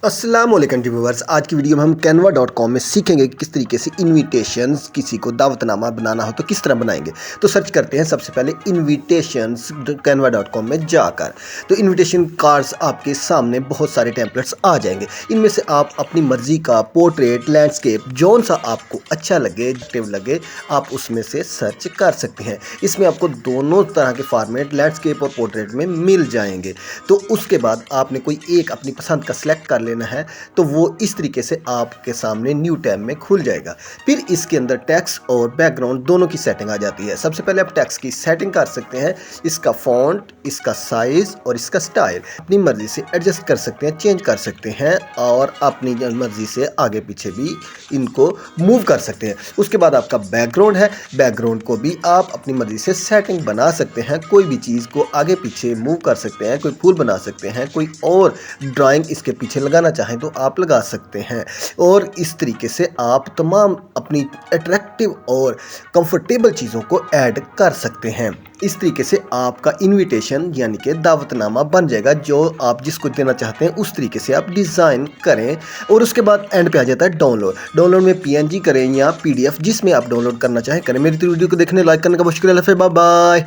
अस्सलामुअलैकुम व्यूअर्स। आज की वीडियो में हम canva.com में सीखेंगे कि किस तरीके से इनविटेशंस किसी को दावतनामा बनाना हो तो किस तरह बनाएंगे। तो सर्च करते हैं सबसे पहले इनविटेशंस canva.com में जाकर। तो इनविटेशन कार्ड्स आपके सामने बहुत सारे टेम्पलेट्स आ जाएंगे। इनमें से आप अपनी मर्जी का पोर्ट्रेट, लैंडस्केप, जौन सा आपको अच्छा लगे आप उसमें से सर्च कर सकते हैं। इसमें आपको दोनों तरह के फॉर्मेट लैंडस्केप और पोर्ट्रेट में मिल जाएंगे। तो उसके बाद आपने कोई एक अपनी पसंद का सिलेक्ट कर लेना है, तो वो इस तरीके से आपके सामने न्यू टैब में खुल जाएगा। फिर इसके अंदर टेक्स्ट और बैकग्राउंड दोनों की सेटिंग आ जाती है। सबसे पहले आप टेक्स्ट की सेटिंग कर सकते हैं, इसका फॉन्ट, इसका साइज और इसका स्टाइल अपनी मर्जी से एडजस्ट कर सकते हैं, चेंज कर सकते हैं और अपनी मर्जी से आगे पीछे भी इनको मूव कर सकते हैं। उसके बाद आपका बैकग्राउंड है, बैकग्राउंड को भी आप अपनी मर्जी से सेटिंग बना सकते हैं, कोई भी चीज़ को आगे पीछे मूव कर सकते हैं, कोई फूल बना सकते हैं, कोई और ड्राइंग इसके पीछे लगाना चाहें तो आप लगा सकते हैं। और इस तरीके से आप तमाम अपनी अट्रैक्टिव और कंफर्टेबल चीज़ों को ऐड कर सकते हैं। इस तरीके से आपका इनविटेशन यानी कि दावतनामा बन जाएगा। जो आप जिसको देना चाहते हैं उस तरीके से आप डिज़ाइन करें। और उसके बाद एंड पे आ जाता है डाउनलोड में PNG करें या PDF, जिसमें आप डाउनलोड करना चाहें करें। मेरी वीडियो को देखने लाइक करने का बहुत शुक्रिया। Bye bye.